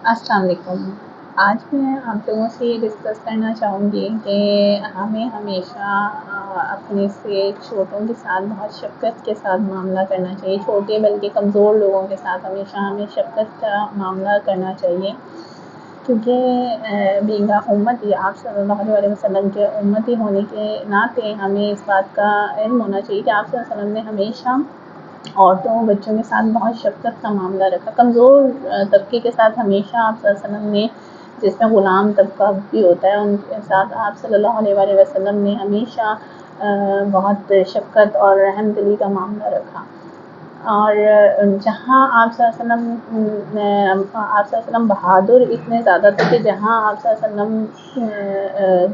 السلام علیکم۔ آج میں آپ لوگوں سے یہ ڈسکس کرنا چاہوں گی کہ ہمیں ہمیشہ اپنے سے چھوٹوں کے ساتھ بہت شفقت کے ساتھ معاملہ کرنا چاہیے، چھوٹے بلکہ کمزور لوگوں کے ساتھ ہمیشہ ہمیں شفقت کا معاملہ کرنا چاہیے، کیونکہ بینگ امتی آپ صلی اللہ علیہ وسلم کے امتی ہونے کے ناطے ہمیں اس بات کا علم ہونا چاہیے کہ آپ صلی اللہ علیہ وسلم نے ہمیشہ عورتوں بچوں کے ساتھ بہت شفقت کا معاملہ رکھا، کمزور طبقے کے ساتھ ہمیشہ آپ صلی اللہ علیہ وسلم نے، جس میں غلام طبقہ بھی ہوتا ہے، ان کے ساتھ آپ صلی اللہ علیہ وسلم نے ہمیشہ بہت شفقت اور رحم دلی کا معاملہ رکھا۔ اور جہاں آپ صلی اللہ علیہ وسلم بہادر اتنے زیادہ تھے کہ جہاں آپ صلی اللہ علیہ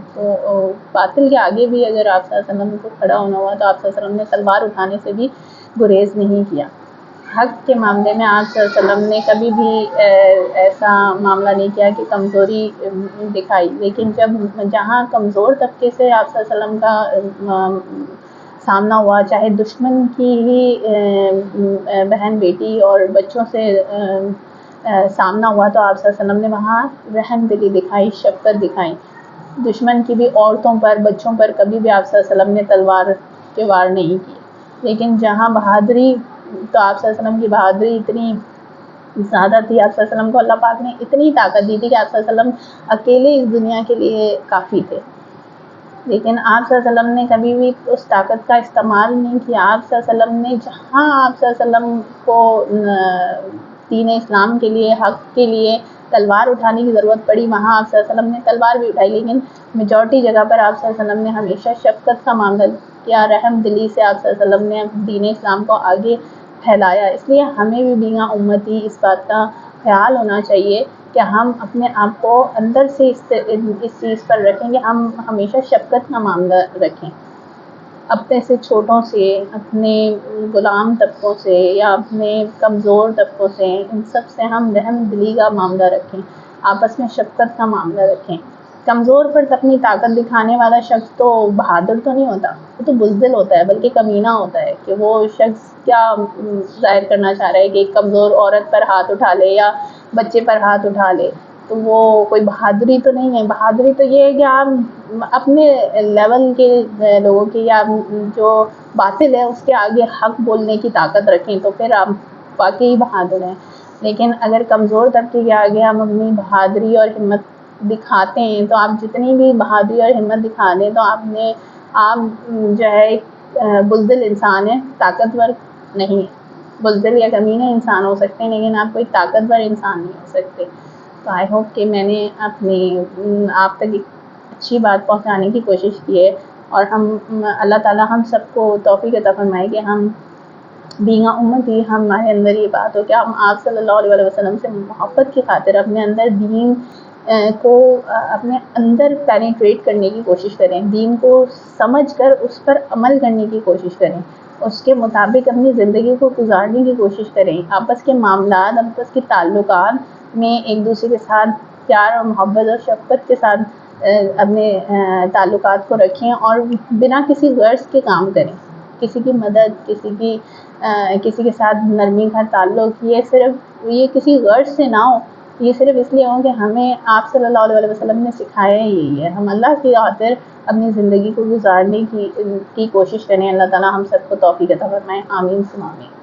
وسلم باطل کے آگے بھی اگر آپ صلی اللہ علیہ وسلم کو کھڑا ہونا ہوا تو آپ صلی اللہ علیہ وسلم نے تلوار اٹھانے سے بھی گریز نہیں کیا۔ حق کے معاملے میں آپ صلی اللہ علیہ وسلم نے کبھی بھی ایسا معاملہ نہیں کیا کہ کمزوری دکھائی، لیکن جہاں کمزور طبقے سے آپ صلی اللہ علیہ وسلم کا سامنا ہوا، چاہے دشمن کی ہی بہن بیٹی اور بچوں سے سامنا ہوا، تو آپ صلی اللہ علیہ وسلم نے وہاں رحم دلی دکھائی، شفقت دکھائی۔ دشمن کی بھی عورتوں پر بچوں پر کبھی بھی آپ صلی اللہ علیہ وسلم نے تلوار کے وار نہیں کی، لیکن جہاں بہادری، تو آپ صلی اللہ علیہ وسلم کی بہادری اتنی زیادہ تھی، آپ صلی اللہ علیہ وسلم کو اللہ پاک نے اتنی طاقت دی تھی کہ آپ صلی اللہ علیہ وسلم اکیلے اس دنیا کے لیے کافی تھے، لیکن آپ صلی اللہ علیہ وسلم نے کبھی بھی اس طاقت کا استعمال نہیں کیا۔ آپ صلی اللہ علیہ وسلم نے جہاں آپ صلی اللہ علیہ وسلم کو دین اسلام کے لیے، حق کے لیے تلوار اٹھانے کی ضرورت پڑی، وہاں آپ صلی اللہ علیہ وسلم نے تلوار بھی اٹھائی، لیکن میجورٹی جگہ پر آپ صلی اللہ علیہ وسلم نے ہمیشہ شفقت کا معاملہ کیا، رحم دلی سے آپ صلی اللہ علیہ وسلم نے دین اسلام کو آگے پھیلایا۔ اس لیے ہمیں بھی بینگ امتی اس بات کا خیال ہونا چاہیے کہ ہم اپنے آپ کو اندر سے اس چیز پر رکھیں کہ ہم ہمیشہ شفقت کا معاملہ رکھیں، اپنے سے چھوٹوں سے، اپنے غلام طبقوں سے یا اپنے کمزور طبقوں سے، ان سب سے ہم رحم دلی کا معاملہ رکھیں، آپس میں شفقت کا معاملہ رکھیں۔ کمزور پر اپنی طاقت دکھانے والا شخص تو بہادر تو نہیں ہوتا، وہ تو بزدل ہوتا ہے، بلکہ کمینہ ہوتا ہے، کہ وہ شخص کیا ظاہر کرنا چاہ رہا ہے کہ ایک کمزور عورت پر ہاتھ اٹھا لے یا بچے پر ہاتھ اٹھا لے، تو وہ کوئی بہادری تو نہیں ہے۔ بہادری تو یہ ہے کہ آپ اپنے لیول کے لوگوں کی یا جو باطل ہے اس کے آگے حق بولنے کی طاقت رکھیں، تو پھر آپ واقعی بہادر ہیں۔ لیکن اگر کمزور طبقے کے آگے ہم اپنی بہادری اور ہمت دکھاتے ہیں، تو آپ جتنی بھی بہادری اور ہمت دکھا دیں تو آپ جو ہے ایک بزدل انسان ہے، طاقتور نہیں ہے۔ بزدل یا کمینہ انسان ہو سکتے ہیں، لیکن آپ کوئی طاقتور انسان نہیں ہو سکتے۔ تو آئی ہوپ کہ میں نے آپ تک ایک اچھی بات پہنچانے کی کوشش کی ہے، اور اللہ تعالیٰ ہم سب کو توفیق عطا فرمائے کہ ہم بینگ امتی ہمارے اندر یہ بات ہو کہ ہم آپ صلی اللہ علیہ وسلم سے محبت کی خاطر اپنے اندر دین کو اپنے اندر پینیٹریٹ کرنے کی کوشش کریں، دین کو سمجھ کر اس پر عمل کرنے کی کوشش کریں، اس کے مطابق اپنی زندگی کو گزارنے کی کوشش کریں، آپس کے معاملات، آپس کے تعلقات میں ایک دوسرے کے ساتھ پیار اور محبت اور شفقت کے ساتھ اپنے تعلقات کو رکھیں، اور بنا کسی غرض کے کام کریں، کسی کی مدد، کسی کے ساتھ نرمی کا تعلق، یہ کسی غرض سے نہ ہو، یہ صرف اس لیے ہو کہ ہمیں آپ صلی اللہ علیہ وسلم نے سکھایا یہی ہے، ہم اللہ کی خاطر اپنی زندگی کو گزارنے کی کوشش کریں۔ اللہ تعالیٰ ہم سب کو توفیق عطا فرمائے، آمین ثم آمین۔